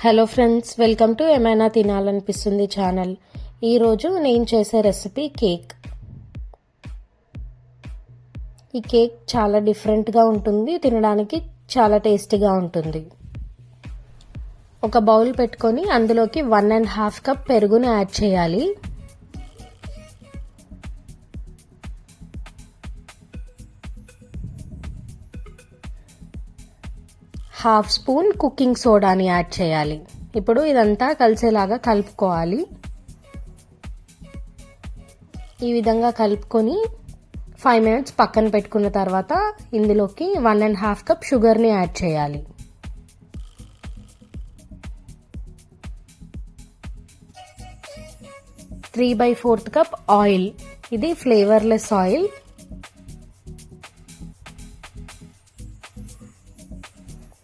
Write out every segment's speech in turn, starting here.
Hello friends, welcome to ఏమైనా తినాలనిపిస్తుంది channel. ఈరోజు నేను చేసే రెసిపీ కేక్. ఈ కేక్ చాలా డిఫరెంట్గా ఉంటుంది, తినడానికి చాలా టేస్టీగా ఉంటుంది. ఒక బౌల్ పెట్టుకొని అందులోకి 1.5 కప్ పెరుగుని యాడ్ చేయాలి. హాఫ్ స్పూన్ కుకింగ్ సోడాని యాడ్ చేయాలి. ఇప్పుడు ఇదంతా కలిసేలాగా కలుపుకోవాలి. ఈ విధంగా కలుపుకొని 5 మినిట్స్ పక్కన పెట్టుకున్న తర్వాత ఇందులోకి 1.5 కప్ షుగర్ని యాడ్ చేయాలి. Three by fourth cup oil, ఇది ఫ్లేవర్లెస్ ఆయిల్.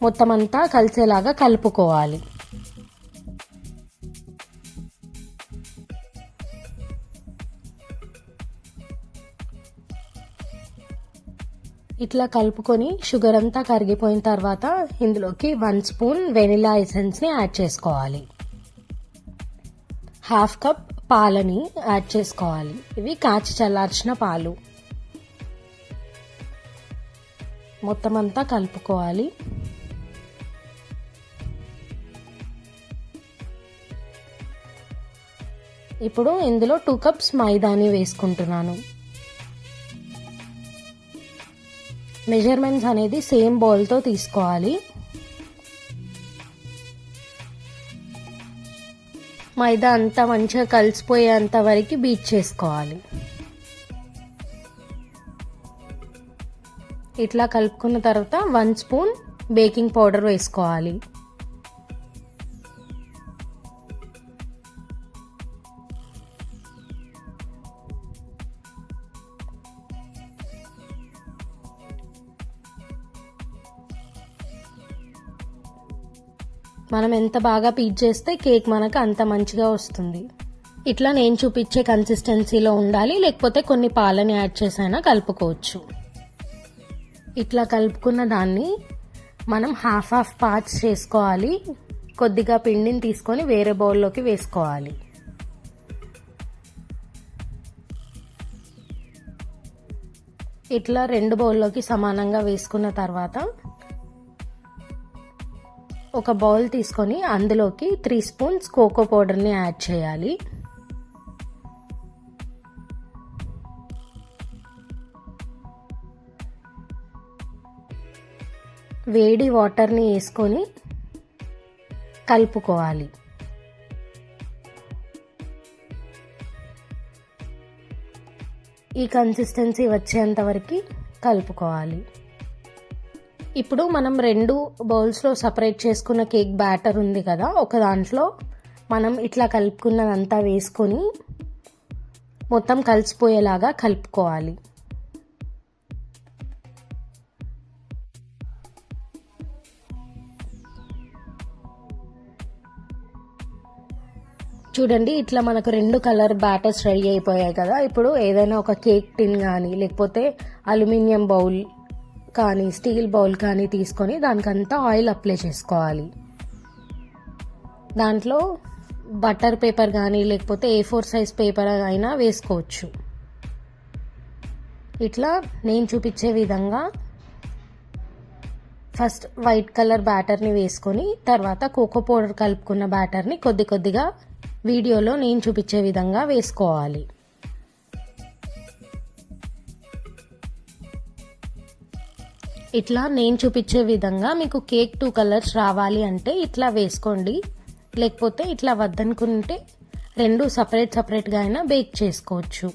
మొత్తం అంతా కలిసేలాగా కలుపుకోవాలి. ఇట్లా కలుపుకొని షుగర్ అంతా కరిగిపోయిన తర్వాత ఇందులోకి 1 స్పూన్ వెనిలా ఎసెన్స్ని యాడ్ చేసుకోవాలి. హాఫ్ కప్ పాలని యాడ్ చేసుకోవాలి. ఇవి కాచి చల్లార్చిన పాలు. మొత్తం అంతా కలుపుకోవాలి. ఇప్పుడు ఇందులో 2 కప్స్ మైదాని వేసుకుంటున్నాను. మెజర్మెంట్స్ అనేది సేమ్ బౌల్తో తీసుకోవాలి. మైదా అంతా మంచిగా కలిసిపోయేంత వరకు బీట్ చేసుకోవాలి. ఇట్లా కలుపుకున్న తర్వాత 1 స్పూన్ బేకింగ్ పౌడర్ వేసుకోవాలి. మనం ఎంత బాగా బీట్ చేస్తే కేక్ మనకు అంత మంచిగా వస్తుంది. ఇట్లా నేను చూపించే కన్సిస్టెన్సీలో ఉండాలి, లేకపోతే కొన్ని పాలని యాడ్ చేసైనా కలుపుకోవచ్చు. ఇట్లా కలుపుకున్న దాన్ని మనం హాఫ్ పార్ట్స్ చేసుకోవాలి. కొద్దిగా పిండిని తీసుకొని వేరే బౌల్లోకి వేసుకోవాలి. ఇట్లా 2 బౌల్లోకి సమానంగా వేసుకున్న తర్వాత ఒక బౌల్ తీసుకొని అందులోకి 3 స్పూన్స్ కోకో పౌడర్ని యాడ్ చేయాలి. వేడి వాటర్ని వేసుకొని కలుపుకోవాలి. ఈ కన్సిస్టెన్సీ వచ్చేంత వరకు కలుపుకోవాలి. ఇప్పుడు మనం 2 బౌల్స్లో సపరేట్ చేసుకున్న కేక్ బ్యాటర్ ఉంది కదా, ఒక దాంట్లో మనం ఇట్లా కలుపుకున్నదంతా వేసుకొని మొత్తం కలిసిపోయేలాగా కలుపుకోవాలి. చూడండి, ఇట్లా మనకు 2 కలర్ బ్యాటర్స్ రెడీ అయిపోయాయి కదా. ఇప్పుడు ఏదైనా ఒక కేక్ టిన్ కానీ లేకపోతే అల్యూమినియం బౌల్ కానీ స్టీల్ బౌల్ కానీ తీసుకొని దానికంతా ఆయిల్ అప్లై చేసుకోవాలి. దాంట్లో బటర్ పేపర్ కానీ లేకపోతే A4 సైజ్ పేపర్ అయినా వేసుకోవచ్చు. ఇట్లా నేను చూపించే విధంగా ఫస్ట్ వైట్ కలర్ బ్యాటర్ని వేసుకొని తర్వాత కోకో పౌడర్ కలుపుకున్న బ్యాటర్ని కొద్ది కొద్దిగా వీడియోలో నేను చూపించే విధంగా వేసుకోవాలి. ఇట్లా నేను చూపించే విధంగా మీకు కేక్ 2 కలర్స్ రావాలి అంటే ఇట్లా వేసుకోండి. లేకపోతే ఇట్లా వద్దనుకుంటే 2 సపరేట్గా అయినా బేక్ చేసుకోవచ్చు.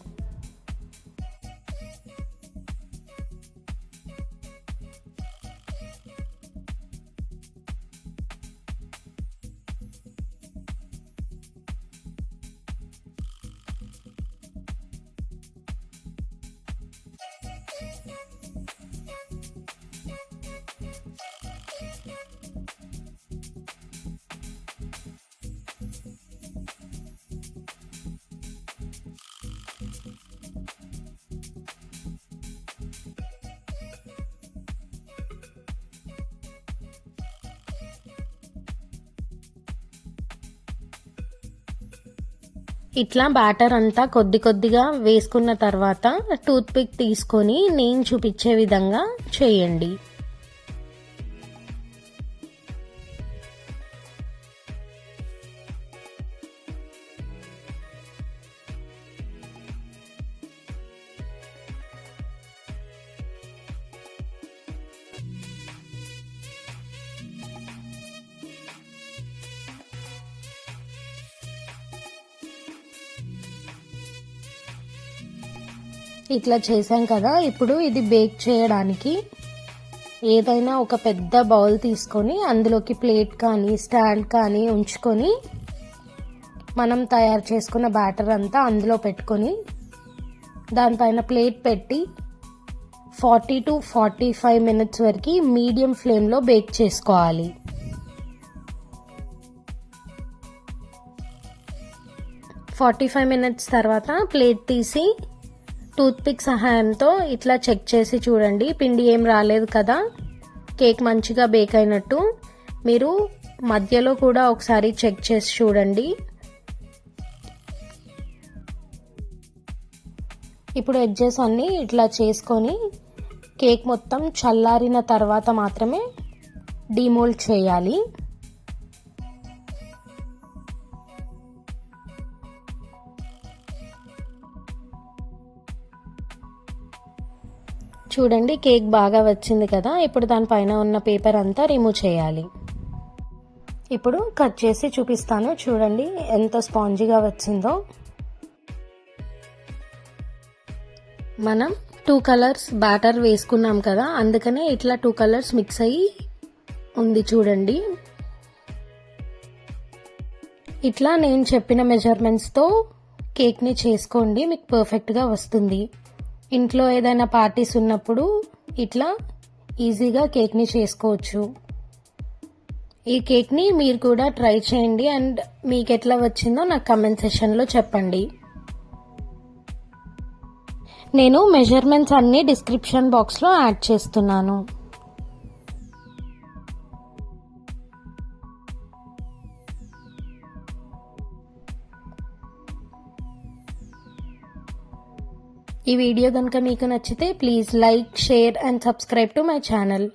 ఇట్లా బ్యాటర్ అంతా కొద్ది కొద్దిగా వేసుకున్న తర్వాత టూత్ పిక్ తీసుకొని నేను చూపించే విధంగా చేయండి. ఇట్లా చేసాం కదా, ఇప్పుడు ఇది బేక్ చేయడానికి ఏదైనా ఒక పెద్ద బౌల్ తీసుకొని అందులోకి ప్లేట్ కానీ స్టాండ్ కానీ ఉంచుకొని మనం తయారు చేసుకున్న బ్యాటర్ అంతా అందులో పెట్టుకొని దానిపైన ప్లేట్ పెట్టి 40 to 45 minutes వరకు మీడియం ఫ్లేమ్లో బేక్ చేసుకోవాలి. ఫార్టీ 45 minutes తర్వాత ప్లేట్ తీసి టూత్ పిక్ సహాయంతో ఇట్లా చెక్ చేసి చూడండి, పిండి ఏం రాలేదు కదా, కేక్ మంచిగా బేక్ అయినట్టు. మీరు మధ్యలో కూడా ఒకసారి చెక్ చేసి చూడండి. ఇప్పుడు ఎడ్జెస్ అన్నీ ఇట్లా చేసుకొని కేక్ మొత్తం చల్లారిన తర్వాత మాత్రమే డీమోల్డ్ చేయాలి. చూడండి కేక్ బాగా వచ్చింది కదా, ఇప్పుడు దానిపైన ఉన్న పేపర్ అంతా రిమూవ్ చేయాలి. ఇప్పుడు కట్ చేసి చూపిస్తాను, చూడండి ఎంత స్పాంజీగా వచ్చిందో. మనం 2 కలర్స్ బ్యాటర్ వేసుకున్నాం కదా, అందుకనే ఇట్లా 2 కలర్స్ మిక్స్ అయ్యి ఉంది చూడండి. ఇట్లా నేను చెప్పిన మెజర్మెంట్స్తో కేక్ని చేసుకోండి, మీకు పర్ఫెక్ట్గా వస్తుంది. ఇంట్లో ఏదైనా పార్టీస్ ఉన్నప్పుడు ఇట్లా ఈజీగా కేక్ని చేసుకోవచ్చు. ఈ కేక్ని మీరు కూడా ట్రై చేయండి అండ్ మీకు ఎట్లా వచ్చిందో నాకు కమెంట్ సెక్షన్లో చెప్పండి. నేను మెజర్మెంట్స్ అన్నీ డిస్క్రిప్షన్ బాక్స్లో యాడ్ చేస్తున్నాను. ఈ వీడియో కనుక మీకు నచ్చితే please like, share and subscribe to my channel.